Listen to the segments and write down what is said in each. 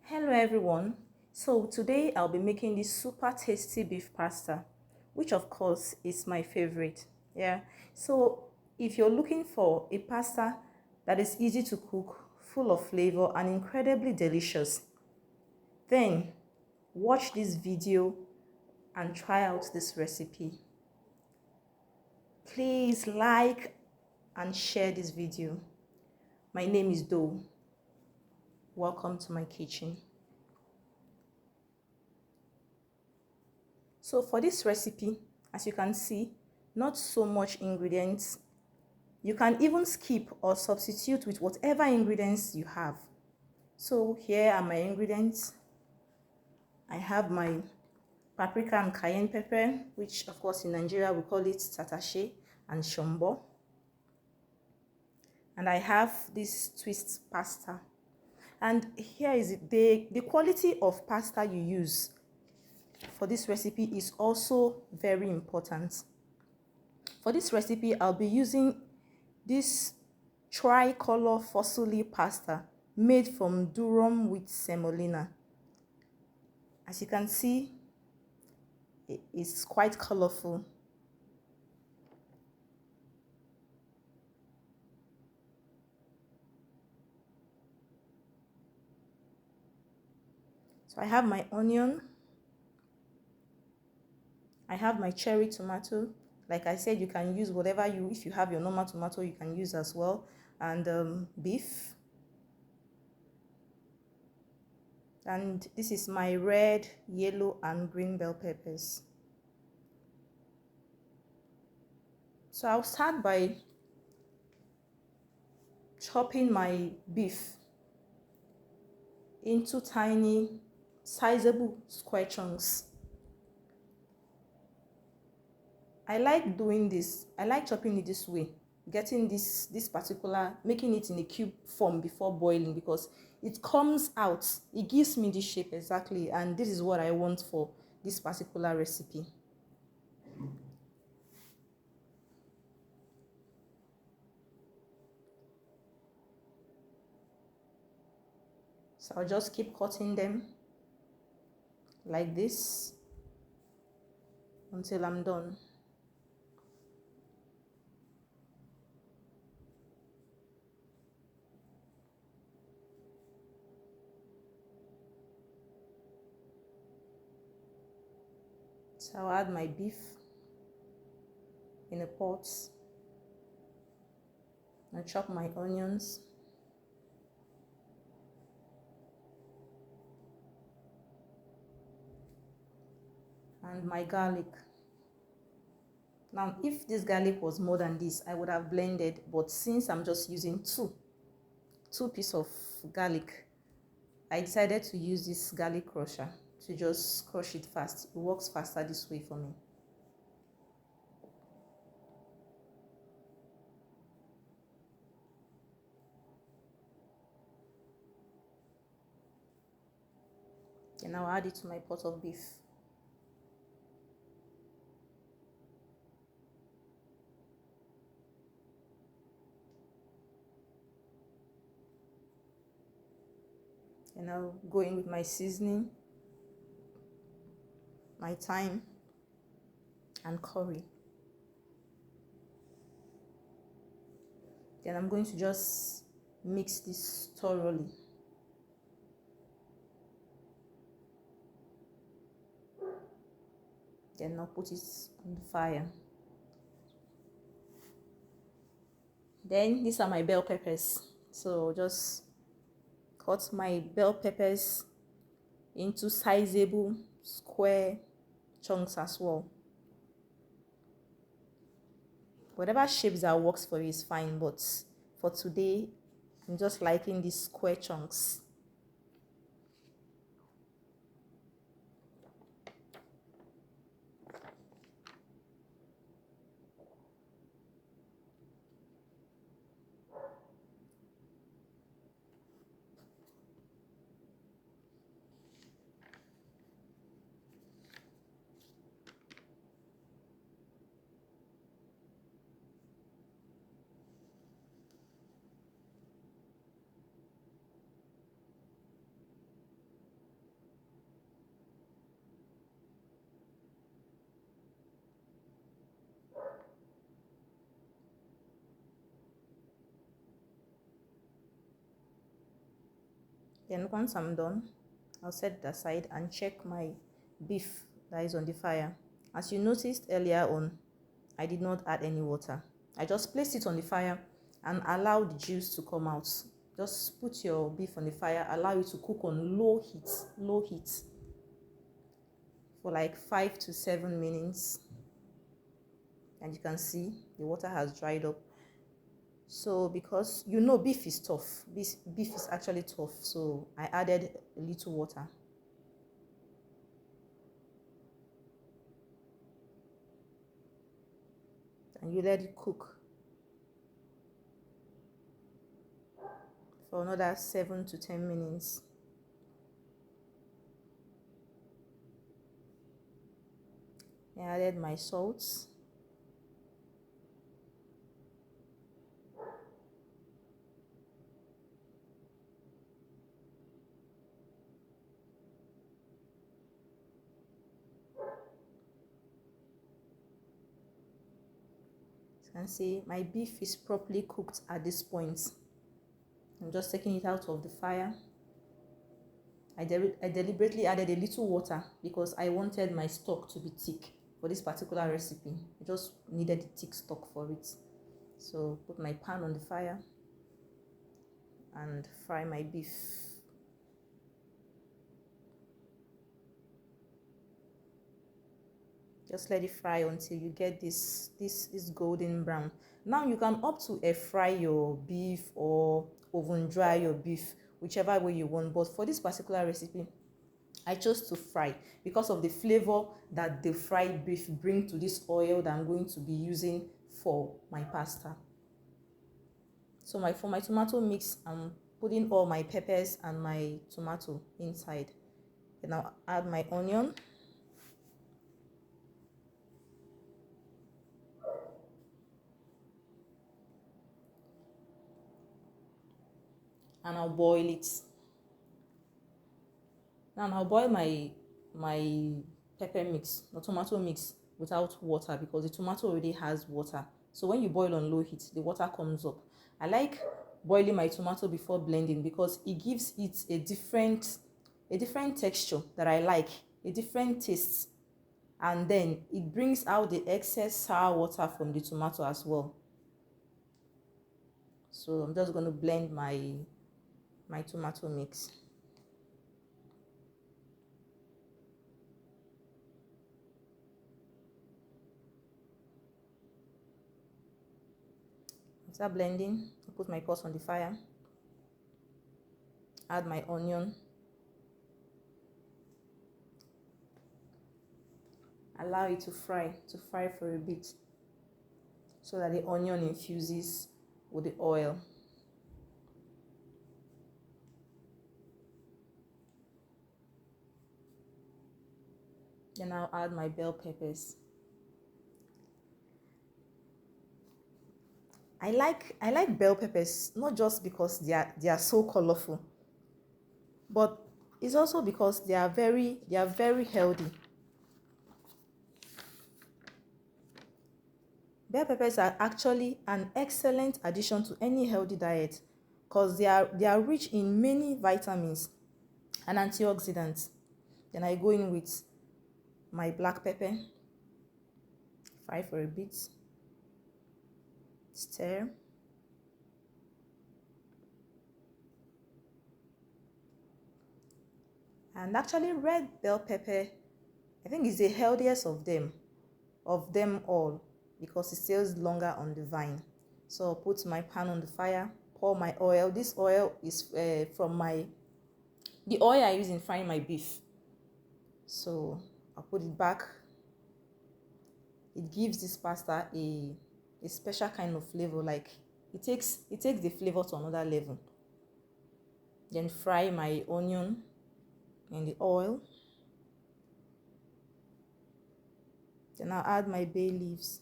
Hello everyone. So today I'll be making this super tasty beef pasta, which of course is my favorite. Yeah. So if you're looking for a pasta that is easy to cook, full of flavor and incredibly delicious, then watch this video and try out this recipe. Please like and share this video. My name is Doe. Welcome to my kitchen. So for this recipe, as you can see, not so much ingredients. You can even skip or substitute with whatever ingredients you have. So here are my ingredients. I have my paprika and cayenne pepper, which of course in Nigeria we call it tatashe and shombo. And I have this twist pasta. And here is it. The quality of pasta you use for this recipe is also very important. For this recipe, I'll be using this tricolor fusilli pasta made from durum with semolina. As you can see, it's quite colorful. So I have my onion, I have my cherry tomato. Like I said, you can use whatever if you have your normal tomato, you can use as well. And beef. And this is my red, yellow, and green bell peppers. So I'll start by chopping my beef into tiny, sizable square chunks. I like doing this. I like chopping it this way, getting this particular, making it in a cube form before boiling, because it comes out, it gives me this shape exactly, and this is what I want for this particular recipe. So I'll just keep cutting them like this until I'm done. So I'll add my beef in a pot. I chop my onions. And my garlic. Now, if this garlic was more than this, I would have blended, but since I'm just using two pieces of garlic, I decided to use this garlic crusher to just crush it fast. It works faster this way for me. And I'll add it to my pot of beef. And I'll go in with my seasoning, my thyme, and curry. Then I'm going to just mix this thoroughly. Then I'll put it on the fire. Then these are my bell peppers. So just cut my bell peppers into sizable square chunks as well. Whatever shapes that works for you is fine, but for today, I'm just liking these square chunks. Then once I'm done, I'll set it aside and check my beef that is on the fire. As you noticed earlier on, I did not add any water. I just placed it on the fire and allow the juice to come out. Just put your beef on the fire, allow it to cook on low heat for like 5 to 7 minutes. And you can see the water has dried up. So because you know beef is tough, beef is actually tough, so I added a little water. And you let it cook for another 7 to 10 minutes. I added my salt. As you can see, my beef is properly cooked at this point. I'm just taking it out of the fire. I deliberately added a little water because I wanted my stock to be thick for this particular recipe. I just needed a thick stock for it. So put my pan on the fire and fry my beef. Just let it fry until you get this golden brown. Now you can opt to air fry your beef or oven dry your beef, whichever way you want. But for this particular recipe, I chose to fry because of the flavor that the fried beef bring to this oil that I'm going to be using for my pasta. So for my tomato mix, I'm putting all my peppers and my tomato inside. Then I'll add my onion. And I'll boil it. Now I'll boil my pepper mix, the tomato mix, without water because the tomato already has water. So when you boil on low heat, the water comes up. I like boiling my tomato before blending because it gives it a different texture that I like, a different taste. And then it brings out the excess sour water from the tomato as well. So I'm just going to blend my tomato mix. After blending, I put my pot on the fire, add my onion, allow it to fry for a bit so that the onion infuses with the oil. Then I'll add my bell peppers. I like bell peppers not just because they are so colorful, but it's also because they are very healthy. Bell peppers are actually an excellent addition to any healthy diet because they are rich in many vitamins and antioxidants. Then I go in with my black pepper, fry for a bit, stir. And actually red bell pepper, I think is the healthiest of them all because it stays longer on the vine. So I'll put my pan on the fire, pour my oil. This oil is from the oil I use in frying my beef. So I'll put it back. It gives this pasta a special kind of flavor, like it takes the flavor to another level. Then fry my onion in the oil. Then I'll add my bay leaves.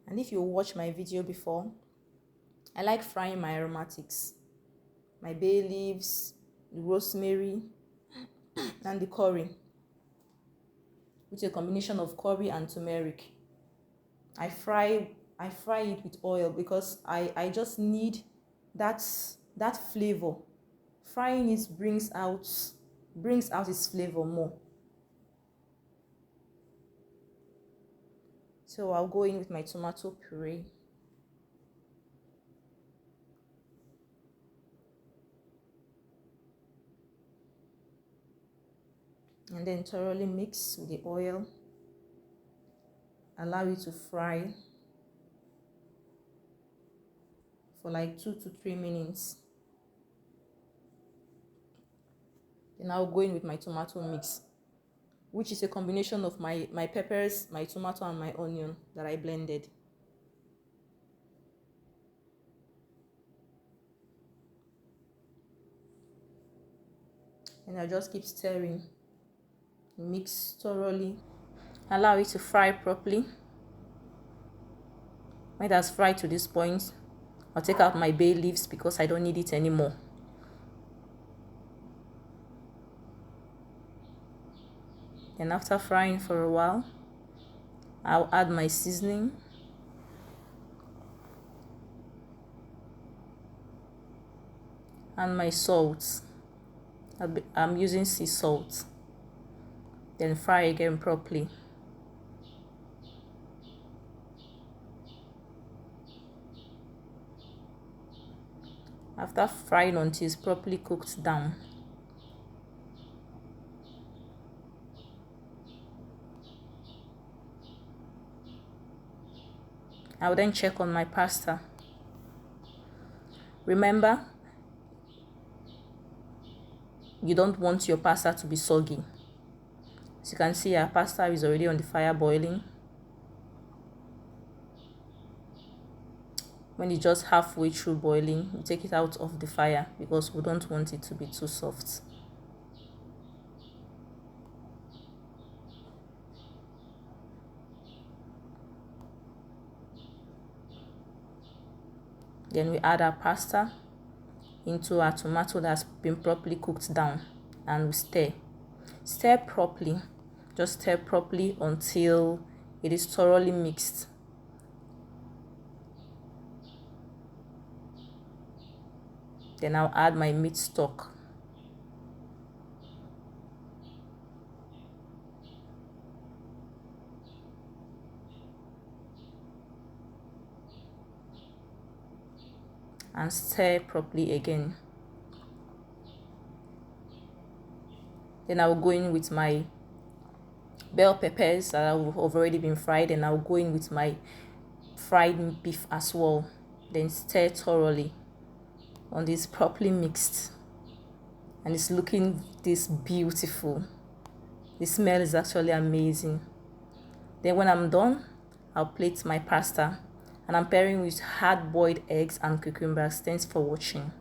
And if you watch my video before, I like frying my aromatics, my bay leaves, the rosemary, and the curry, which is a combination of curry and turmeric. I fry it with oil because I just need that flavor. Frying it brings out its flavor more. So I'll go in with my tomato puree. And then thoroughly mix with the oil. Allow it to fry for like 2 to 3 minutes. Then I'll go in with my tomato mix, which is a combination of my peppers, my tomato, and my onion that I blended. And I'll just keep stirring. Mix thoroughly. Allow it to fry properly. When it has fried to this point, I'll take out my bay leaves because I don't need it anymore. Then after frying for a while, I'll add my seasoning. And my salt. I'm using sea salt. Then fry again properly. After frying until it's properly cooked down, I will then check on my pasta. Remember, you don't want your pasta to be soggy. As you can see, our pasta is already on the fire boiling. When it's just halfway through boiling, you take it out of the fire because we don't want it to be too soft. Then we add our pasta into our tomato that's been properly cooked down, and we stir properly. Just stir properly until it is thoroughly mixed. Then I'll add my meat stock. And stir properly again. Then I'll go in with my bell peppers that have already been fried, and I'll go in with my fried beef as well. Then stir thoroughly until it's properly mixed, and it's looking this beautiful. The smell is actually amazing. Then when I'm done, I'll plate my pasta, and I'm pairing with hard-boiled eggs and cucumbers. Thanks for watching.